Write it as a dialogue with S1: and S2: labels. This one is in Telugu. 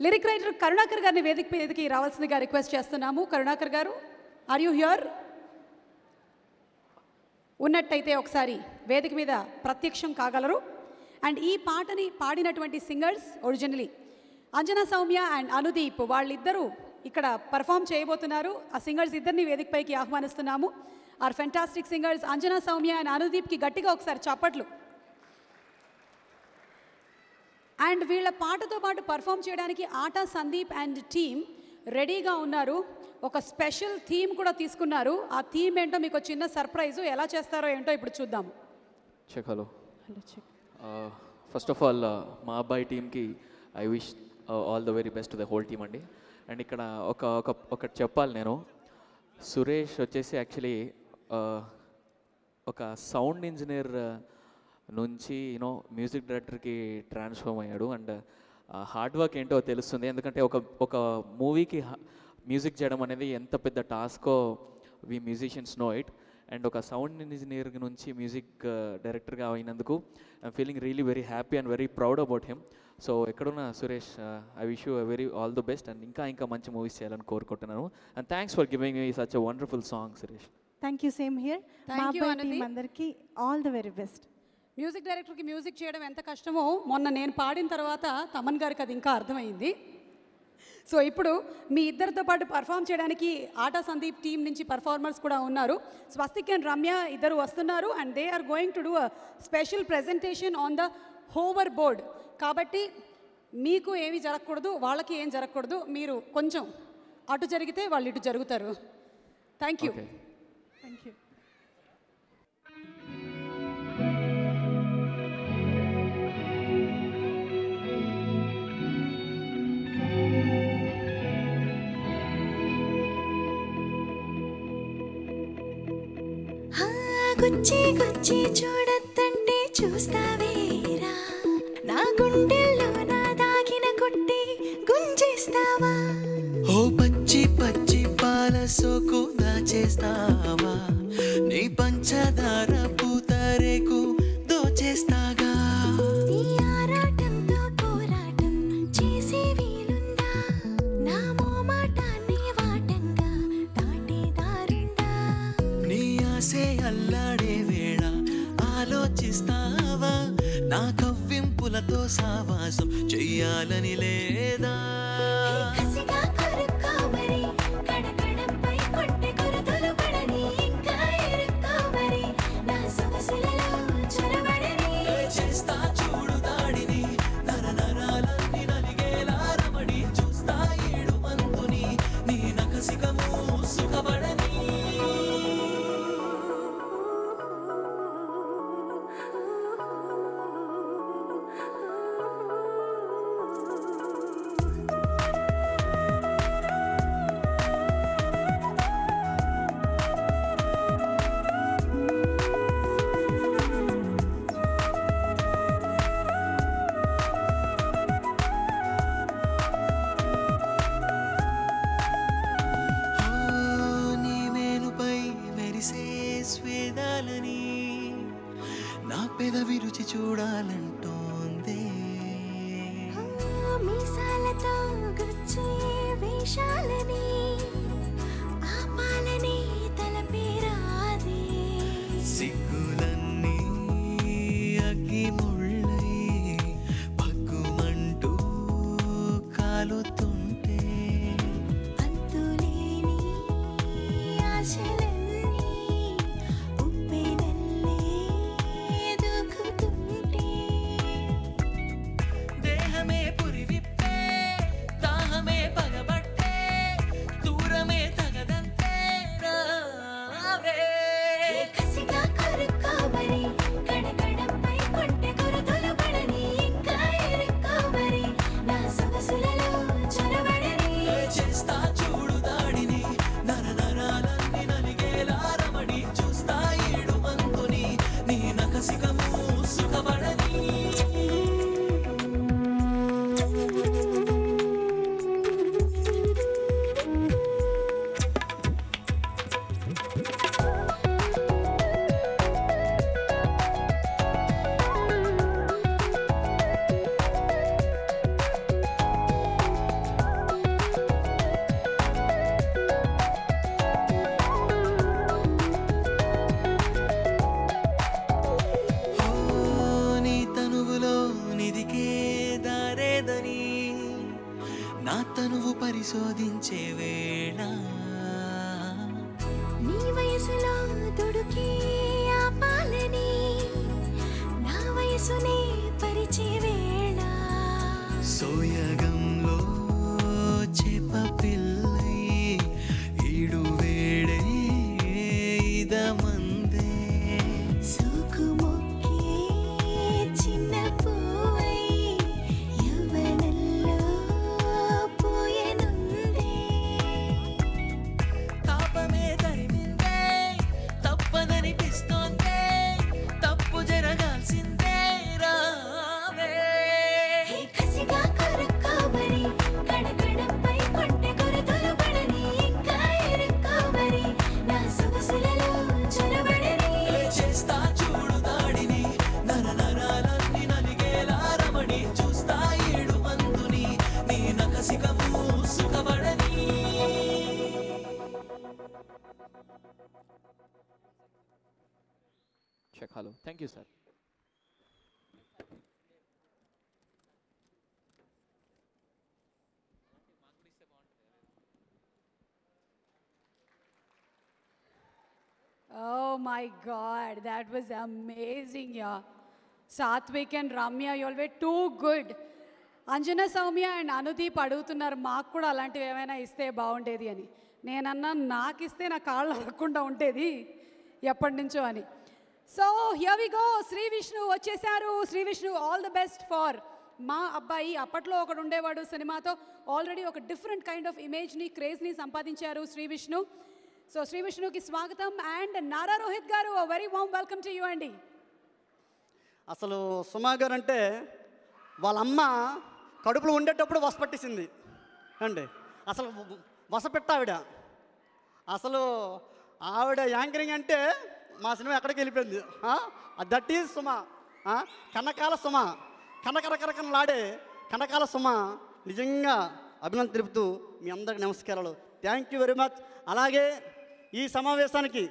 S1: లిరిక్ రైటర్ కరుణాకర్ గారిని వేదిక మీదకి రావాల్సిందిగా రిక్వెస్ట్ చేస్తున్నాము. కరుణాకర్ గారు, ఆర్ యూ హియర్? ఉన్నట్టయితే ఒకసారి వేదిక మీద ప్రత్యక్షం కాగలరు. అండ్ ఈ పాటని పాడినటువంటి singers originally Anjana Soumya and Anudeep, వాళ్ళిద్దరూ ఇక్కడ పర్ఫామ్ చేయబోతున్నారు. ఆ సింగర్స్ ఇద్దరిని వేదికపైకి ఆహ్వానిస్తున్నాము. Are fantastic singers Anjana Soumya and అనుదీప్కి గట్టిగా ఒకసారి చప్పట్లు. అండ్ వీళ్ళ పాటతో పాటు పర్ఫామ్ చేయడానికి ఆటా సందీప్ అండ్ టీమ్ రెడీగా ఉన్నారు. ఒక స్పెషల్ థీమ్ కూడా తీసుకున్నారు. ఆ థీమ్ ఏంటో మీకు చిన్న సర్ప్రైజు, ఎలా చేస్తారో ఏంటో ఇప్పుడు చూద్దాము.
S2: హలో ఫస్ట్ ఆఫ్ ఆల్ మా అబ్బాయి టీమ్కి I wish all the very best to the whole team అండి. అండ్ ఇక్కడ ఒకటి చెప్పాలి, నేను సురేష్ వచ్చేసి యాక్చువల్లీ ఒక సౌండ్ ఇంజనీర్ నుంచి మ్యూజిక్ డైరెక్టర్కి ట్రాన్స్ఫార్మ్ అయ్యాడు. అండ్ హార్డ్ వర్క్ ఏంటో తెలుస్తుంది, ఎందుకంటే ఒక మూవీకి మ్యూజిక్ చేయడం అనేది ఎంత పెద్ద టాస్కో we musicians know it. And ఒక సౌండ్ ఇంజనీర్ నుంచి మ్యూజిక్ డైరెక్టర్గా అయినందుకు I'm feeling really very happy and very proud about him. So ఎక్కడున్నా Suresh, I wish you very all the best and ఇంకా మంచి మూవీస్ చేయాలని కోరుకుంటున్నాను. And thanks for giving me such a wonderful song Suresh.
S3: Thank you, same here. అందరికీ all the very best.
S1: Music డైరెక్టర్కి మ్యూజిక్ చేయడం ఎంత కష్టమో మొన్న నేను పాడిన తర్వాత తమన్ గారికి అది ఇంకా అర్థమైంది. సో ఇప్పుడు మీ ఇద్దరితో పాటు పర్ఫామ్ చేయడానికి ఆటా సందీప్ టీం నుంచి పర్ఫార్మర్స్ కూడా ఉన్నారు. స్వస్తిక్ అండ్ రమ్య ఇద్దరు వస్తున్నారు. And they are going to do a special presentation on the hover board. కాబట్టి మీకు ఏమీ జరగకూడదు, వాళ్ళకి ఏం జరగకూడదు. మీరు కొంచెం అటు జరిగితే వాళ్ళు ఇటు జరుగుతారు. Thank you.
S3: Thank you.
S4: గుచ్చి గుచ్చి చూడద్దంటే చూస్తావేరా, నా గుండెల్లో నా దాగిన కొట్టి గుంజేస్తావా?
S5: ఓ పచ్చి పచ్చి పాల సోకు దాచేస్తావా, నీ పంచదార పూతరేకు దోచేస్తాగా.
S4: నీ ఆరాటంతో పోరాటం చేసే వీలుందా, నా మోమాటాన్ని వాటంగా దాటేదారుందా?
S5: నీ ఆసే అల్లాడే వేళ ఆలోచిస్తావా, నా కవ్వింపులతో సావాసం చెయ్యాలని లేదా?
S4: కసిగా కొరుక్కోమరి, కడకడంపై కొట్టె కొరతలు పడని, ఇంకా ఎరుక్కోమరి, నా సొగసులలో చొరబడని.
S5: చేస్తా చూడు దాడిని, నరనరాలన్నీ నలిగేలా రమణి, చూస్తా ఏడు మందుని, నీ నకసికము సుఖపడని. స్వేదాలని నా పెదవి రుచి చూడాలంటోందే.
S4: మీసాలతో గుచ్చే వేషాలని ఆపాలని తలపేరాదే.
S5: సిగ్గులన్నీ అగ్గి ముళ్ళై పగ్గుమంటూ కాలుతుంటే,
S4: అంతులేని ఆశలన్నీ ఉప్పెనల్లే దూకుతుంటే,
S5: దేహమే పురివిప్పే దాహమే పగబట్టే, దూరమే తగదంతే రావే.
S4: కసిగా కొరుక్కో వయసునే పరిచే వేళ
S5: సోయగంలో చేప పిల్లై ఈడు వేడే ఇదమందే
S4: సూకుమొక్కే చిన్న పూవై యవ్వనంలో పోయెనుందే
S5: తాపమే తరిమిందే తప్పదనిపిస్తోందే తప్పు జరగాల్సిందే రావే
S4: హే కసిగా కొరుక్కోమరి కడకడపై కొంటె కొరతలు పడని ఇంకా ఇరుక్కోమరి నా సొగసులలో చొరబడని
S5: చేస్తా చూడు దాడిని నర నరాలన్నీ నలిగేలా రమణి చూస్తా ఏడు మందుని నీ నకసికము సుఖపడని
S2: check hello thank you sir.
S1: Oh my God, that was amazing, yeah. Satvik and Ramya, you all were too good. Anjana Soumya and Anudeep అడుగుతున్నారు మాకు కూడా అలాంటివి ఏమైనా ఇస్తే బాగుండేది అని. నేనన్నా నాకు ఇస్తే నా కాళ్ళు అవ్వకుండా ఉండేది ఎప్పటి నుంచో అని. So here we go, Shri Vishnu వచ్చేసారు. Shri Vishnu, all the best for మా అబ్బాయి. అప్పట్లో ఒకడు ఉండేవాడు సినిమాతో, ఆల్రెడీ ఒక డిఫరెంట్ కైండ్ ఆఫ్ ఇమేజ్ని, క్రేజ్ని సంపాదించారు శ్రీ విష్ణు. సో శ్రీ విష్ణుకి స్వాగతం. అండ్ నారా రోహిత్ గారు, very warm welcome to you అండి.
S6: అసలు సుమా గారు అంటే వాళ్ళ అమ్మ కడుపులో ఉండేటప్పుడు వసపట్టేసింది అండి. అసలు వసపెట్ట ఆవిడ. అసలు ఆవిడ యాంకరింగ్ అంటే మా సినిమా ఎక్కడికి వెళ్ళిపోయింది. That is Suma. కనకాల సుమ, కనకరకరకనలాడే కనకాల సుమ. నిజంగా అభినందన తెలుపుతూ మీ అందరికి నమస్కారాలు. Thank you very much. అలాగే ఈ సమావేశానికి